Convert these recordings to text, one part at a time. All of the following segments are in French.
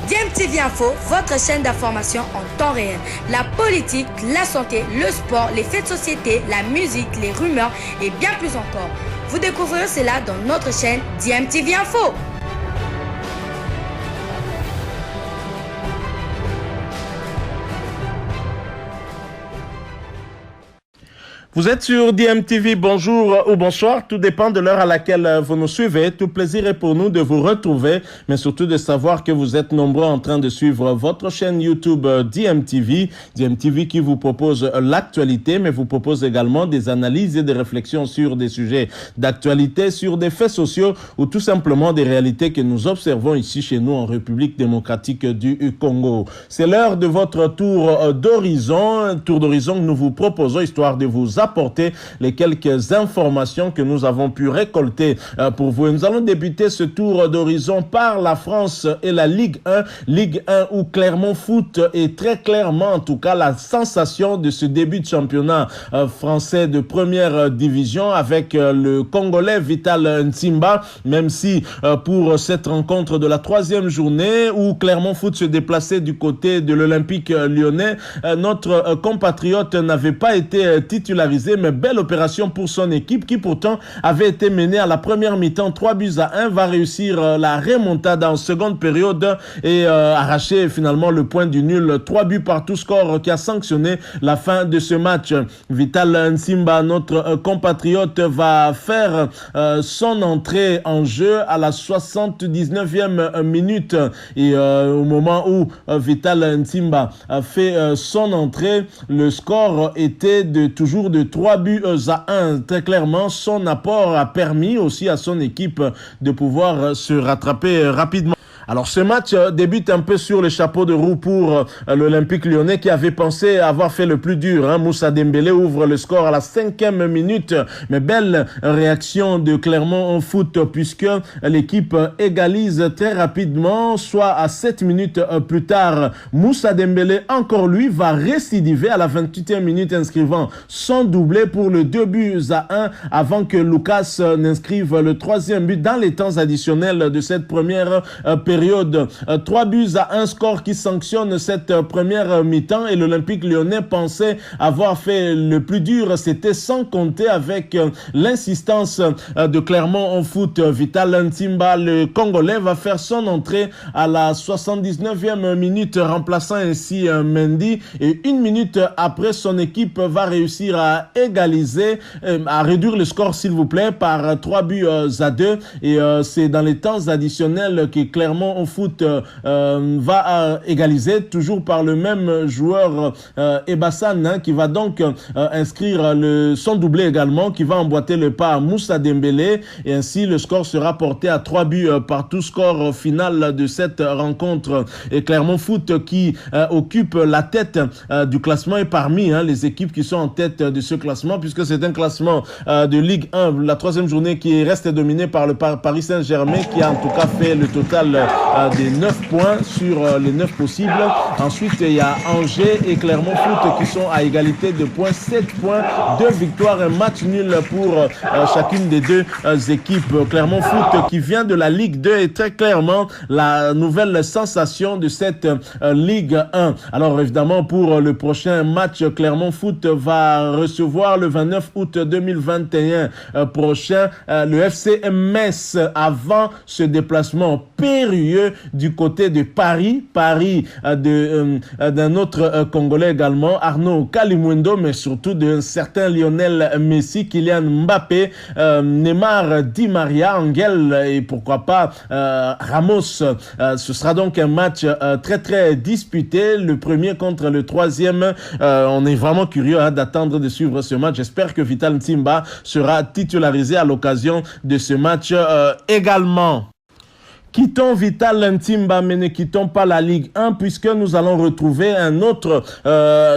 DMTV Info, votre chaîne d'information en temps réel. La politique, la santé, le sport, les faits de société, la musique, les rumeurs et bien plus encore. Vous découvrirez cela dans notre chaîne DMTV Info. Vous êtes sur DMTV, bonjour ou bonsoir, tout dépend de l'heure à laquelle vous nous suivez. Tout plaisir est pour nous de vous retrouver, mais surtout de savoir que vous êtes nombreux en train de suivre votre chaîne YouTube DMTV. DMTV qui vous propose l'actualité, mais vous propose également des analyses et des réflexions sur des sujets d'actualité, sur des faits sociaux ou tout simplement des réalités que nous observons ici chez nous en République démocratique du Congo. C'est l'heure de votre tour d'horizon que nous vous proposons, histoire de vous apporter les quelques informations que nous avons pu récolter pour vous. Et nous allons débuter ce tour d'horizon par la France et la Ligue 1. Ligue 1 où Clermont Foot est très clairement, en tout cas, la sensation de ce début de championnat français de première division avec le Congolais Vital Nsimba, même si pour cette rencontre de la troisième journée où Clermont Foot se déplaçait du côté de l'Olympique lyonnais, notre compatriote n'avait pas été titularisé, mais belle opération pour son équipe qui pourtant avait été menée à la première mi-temps 3-1, va réussir la remontada en seconde période et arracher finalement le point du nul. 3-2 score qui a sanctionné la fin de ce match. Vital Nsimba, notre compatriote, va faire son entrée en jeu à la 79e minute et au moment où Vital Nsimba a fait son entrée, le score était toujours de 3-1. Très clairement, son apport a permis aussi à son équipe de pouvoir se rattraper rapidement. Alors ce match débute un peu sur le chapeau de roue pour l'Olympique lyonnais qui avait pensé avoir fait le plus dur. Moussa Dembélé ouvre le score à la 5e minute, mais belle réaction de Clermont Foot puisque l'équipe égalise très rapidement, soit à 7 minutes plus tard. Moussa Dembélé, encore lui, va récidiver à la 28e minute inscrivant son doublé pour le 2-1 avant que Lucas n'inscrive le 3e but dans les temps additionnels de cette première période. 3-1, score qui sanctionne cette première mi-temps et l'Olympique lyonnais pensait avoir fait le plus dur. C'était sans compter avec l'insistance de Clermont Foot. Vital Nsimba, le Congolais, va faire son entrée à la 79e minute, remplaçant ainsi Mendy. Et une minute après, son équipe va réussir à égaliser, à réduire le score, s'il vous plaît, par 3-2. Et c'est dans les temps additionnels que Clermont Foot va égaliser, toujours par le même joueur Ebassan, qui va donc inscrire son doublé également, qui va emboîter le pas à Moussa Dembélé, et ainsi le score sera porté à 3-2, score final de cette rencontre. Et Clermont Foot qui occupe la tête du classement et parmi les équipes qui sont en tête de ce classement, puisque c'est un classement de Ligue 1, la troisième journée qui reste dominée par le Paris Saint-Germain, qui a en tout cas fait le total des 9 points sur les 9 possibles. Ensuite, il y a Angers et Clermont Foot qui sont à égalité de points, 7 points, 2 victoires, un match nul pour chacune des deux équipes. Clermont Foot qui vient de la Ligue 2 est très clairement la nouvelle sensation de cette Ligue 1. Alors évidemment, pour le prochain match, Clermont Foot va recevoir le 29 août 2021 prochain le FC Metz avant ce déplacement périlleux du côté de Paris d'un autre Congolais également, Arnaud Kalimundo, mais surtout d'un certain Lionel Messi, Kylian Mbappé, Neymar, Di Maria, Angel et pourquoi pas Ramos. Ce sera donc un match très très disputé, le premier contre le troisième. On est vraiment curieux d'attendre de suivre ce match. J'espère que Vital Nsimba sera titularisé à l'occasion de ce match également. Quittons Vital Nsimba, mais ne quittons pas la Ligue 1 puisque nous allons retrouver un autre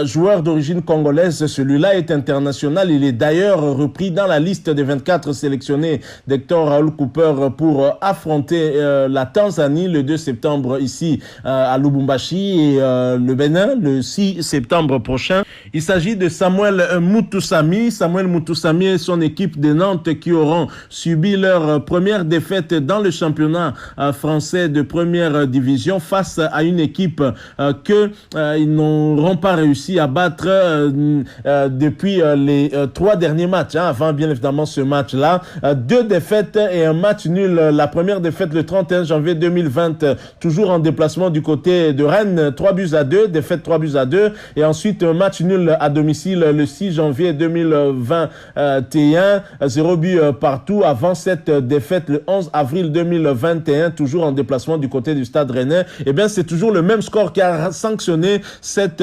joueur d'origine congolaise. Celui-là est international. Il est d'ailleurs repris dans la liste des 24 sélectionnés d'Hector Raoul Cooper pour affronter la Tanzanie le 2 septembre ici à Lubumbashi et le Bénin le 6 septembre prochain. Il s'agit de Samuel Mutusami. Samuel Mutusami et son équipe de Nantes qui auront subi leur première défaite dans le championnat français de première division face à une équipe que ils n'auront pas réussi à battre depuis les 3 derniers matchs, avant bien évidemment ce match-là. 2 défaites et un match nul. La première défaite le 31 janvier 2020, toujours en déplacement du côté de Rennes, 3-2, défaite 3-2, et ensuite un match nul à domicile le 6 janvier 2021, 0 but partout avant cette défaite le 11 avril 2021, toujours en déplacement du côté du Stade Rennais. Eh bien, c'est toujours le même score qui a sanctionné cette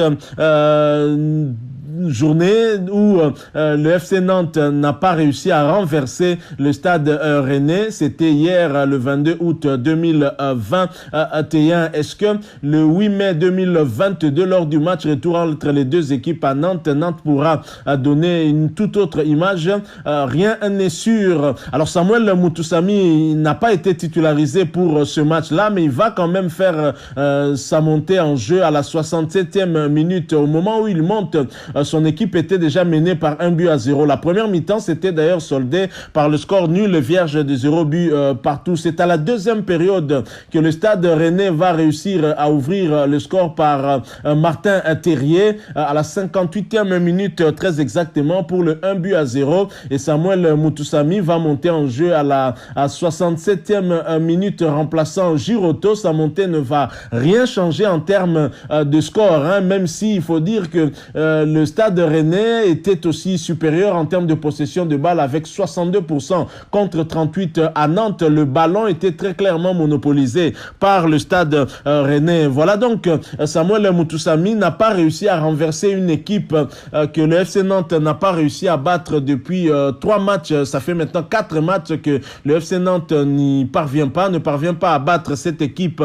journée où le FC Nantes n'a pas réussi à renverser le Stade Rennais. C'était hier, le 22 août 2021. Est-ce que le 8 mai 2022, lors du match retour entre les deux équipes à Nantes, Nantes pourra donner une toute autre image? Rien n'est sûr. Alors Samuel Moutoussamy n'a pas été titularisé pour ce match-là, mais il va quand même faire sa montée en jeu à la 67e minute. Au moment où il monte, son équipe était déjà menée par 1-0. La première mi-temps s'était d'ailleurs soldée par le score nul vierge de 0 but partout. C'est à la deuxième période que le Stade Rennais va réussir à ouvrir le score par Martin Terrier à la 58e minute très exactement pour le 1-0. Et Samuel Moutoussamy va monter en jeu à la 67e minute remplaçant Giroto. Sa montée ne va rien changer en termes de score, même si il faut dire que le Stade Rennais était aussi supérieur en termes de possession de balle avec 62% contre 38% à Nantes. Le ballon était très clairement monopolisé par le Stade Rennais. Voilà donc, Samuel Moutoussamy n'a pas réussi à renverser une équipe que le FC Nantes n'a pas réussi à battre depuis 3 matchs. Ça fait maintenant 4 matchs que le FC Nantes ne parvient pas à battre cette équipe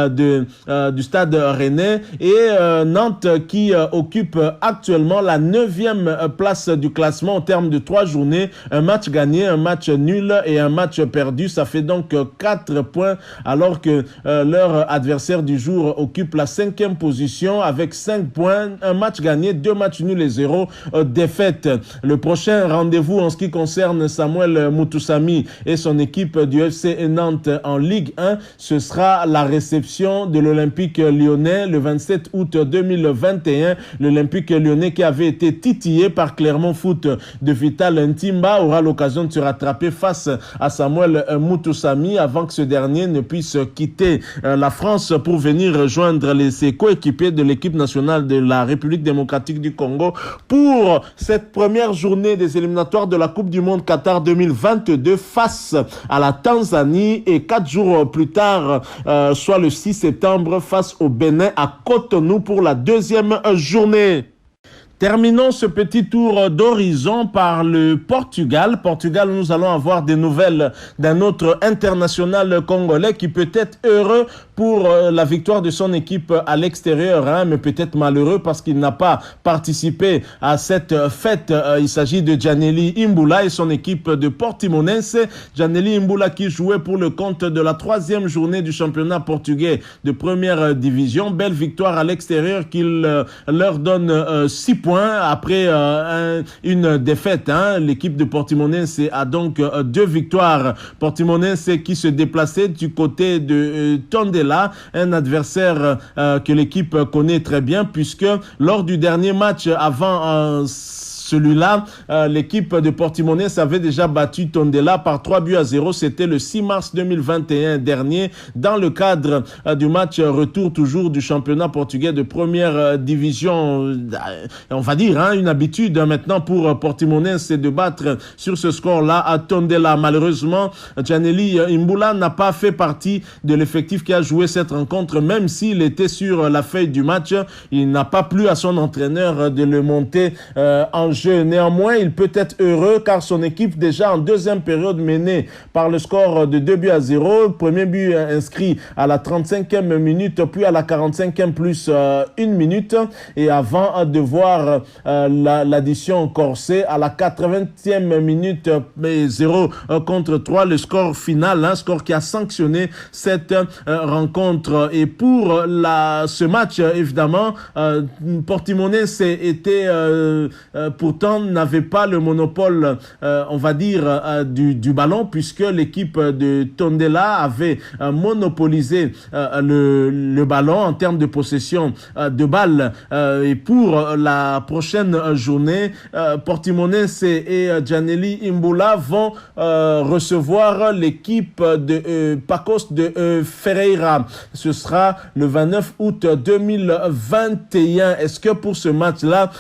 du Stade Rennais. Et Nantes qui occupe actuellement la 9e place du classement en termes de 3 journées, un match gagné, un match nul et un match perdu. Ça fait donc 4 points, alors que leur adversaire du jour occupe la 5e position avec 5 points, un match gagné, 2 matchs nuls et 0 défaite. Le prochain rendez-vous en ce qui concerne Samuel Moutoussamy et son équipe du FC Nantes en Ligue 1, ce sera la réception de l'Olympique Lyonnais le 27 août 2021. L'Olympique Lyonnais qui avait été titillé par Clermont Foot de Vital Ntimba aura l'occasion de se rattraper face à Samuel Moutoussamy avant que ce dernier ne puisse quitter la France pour venir rejoindre ses coéquipiers de l'équipe nationale de la République démocratique du Congo pour cette première journée des éliminatoires de la Coupe du Monde Qatar 2022 face à la Tanzanie, et 4 jours plus tard, soit le 6 septembre, face au Bénin à Cotonou pour la 2e journée. Terminons ce petit tour d'horizon par le Portugal. Portugal, nous allons avoir des nouvelles d'un autre international congolais qui peut être heureux pour la victoire de son équipe à l'extérieur, mais peut-être malheureux parce qu'il n'a pas participé à cette fête. Il s'agit de Gianelli Imbula et son équipe de Portimonense. Gianelli Imbula qui jouait pour le compte de la 3e journée du championnat portugais de première division. Belle victoire à l'extérieur qui leur donne 6 points après une défaite. L'équipe de Portimonense a donc 2 victoires. Portimonense qui se déplaçait du côté de Tondela, un adversaire que l'équipe connaît très bien puisque lors du dernier match avant celui-là, l'équipe de Portimonense avait déjà battu Tondela par 3-0. C'était le 6 mars 2021 dernier, dans le cadre du match retour toujours du championnat portugais de première division. On va dire, une habitude maintenant pour Portimonense, c'est de battre sur ce score-là à Tondela. Malheureusement, Gianelli Imbula n'a pas fait partie de l'effectif qui a joué cette rencontre, même s'il était sur la feuille du match. Il n'a pas plu à son entraîneur de le monter en jeu. Néanmoins, il peut être heureux car son équipe, déjà en 2e période, menée par le score de 2-0. Premier but inscrit à la 35e minute, puis à la 45e plus 1 minute. Et avant de voir l'addition corsée à la 80e minute, 0 contre 3, le score final, un score qui a sanctionné cette rencontre. Et pour ce match, évidemment, Portimonense était pour pourtant n'avait pas le monopole, on va dire, du ballon, puisque l'équipe de Tondela avait monopolisé le ballon en termes de possession de balles. Et pour la prochaine journée, Portimonense et Giannelli Imbula vont recevoir l'équipe de Pacos de Ferreira. Ce sera le 29 août 2021. Est-ce que pour ce match-là,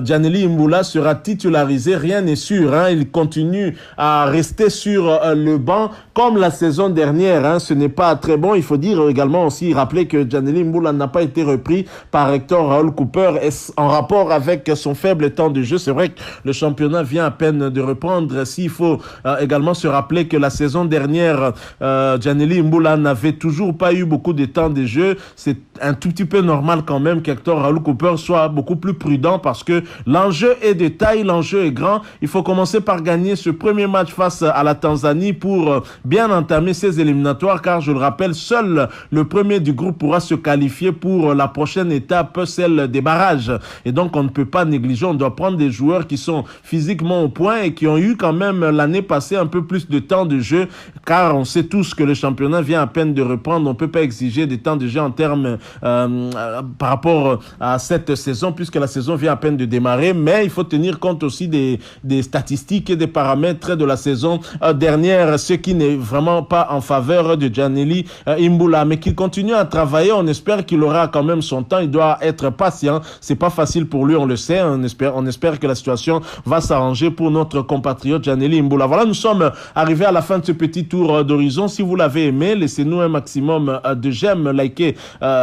Giannelli Imbula sera titularisé? Rien n'est sûr. Il continue à rester sur le banc comme la saison dernière. Ce n'est pas très bon. Il faut dire également aussi, rappeler que Giannelli Imbula n'a pas été repris par Hector Raoul Cooper en rapport avec son faible temps de jeu. C'est vrai que le championnat vient à peine de reprendre. S'il faut également se rappeler que la saison dernière, Giannelli Imbula n'avait toujours pas eu beaucoup de temps de jeu. C'est un tout petit peu normal quand même qu'Hector Raoul Cooper soit beaucoup plus prudent parce que l'enjeu est de taille, l'enjeu est grand. Il faut commencer par gagner ce premier match face à la Tanzanie pour bien entamer ces éliminatoires, car je le rappelle, seul le premier du groupe pourra se qualifier pour la prochaine étape, celle des barrages. Et donc on ne peut pas négliger, on doit prendre des joueurs qui sont physiquement au point et qui ont eu quand même l'année passée un peu plus de temps de jeu, car on sait tous que le championnat vient à peine de reprendre. On ne peut pas exiger des temps de jeu en termes par rapport à cette saison, puisque la saison vient à peine de démarrer, mais il faut tenir compte aussi des statistiques et des paramètres de la saison dernière, ce qui n'est vraiment pas en faveur de Giannelli Imbula, mais qu'il continue à travailler. On espère qu'il aura quand même son temps. Il doit être patient. C'est pas facile pour lui, on le sait. On espère que la situation va s'arranger pour notre compatriote Giannelli Imbula. Voilà, nous sommes arrivés à la fin de ce petit tour d'horizon. Si vous l'avez aimé, laissez-nous un maximum de j'aime, likez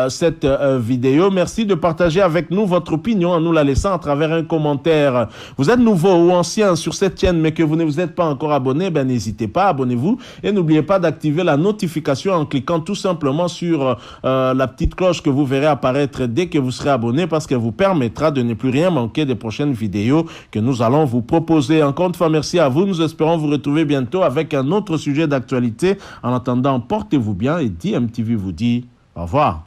cette vidéo. Merci de partager avec nous votre opinion en nous la laissant à travers un commentaire. Vous êtes nouveau ou ancien sur cette chaîne mais que vous ne vous êtes pas encore abonné, n'hésitez pas, abonnez-vous et n'oubliez pas d'activer la notification en cliquant tout simplement sur la petite cloche que vous verrez apparaître dès que vous serez abonné, parce qu'elle vous permettra de ne plus rien manquer des prochaines vidéos que nous allons vous proposer. Encore une fois, merci à vous. Nous espérons vous retrouver bientôt avec un autre sujet d'actualité. En attendant, portez-vous bien et DMTV vous dit au revoir.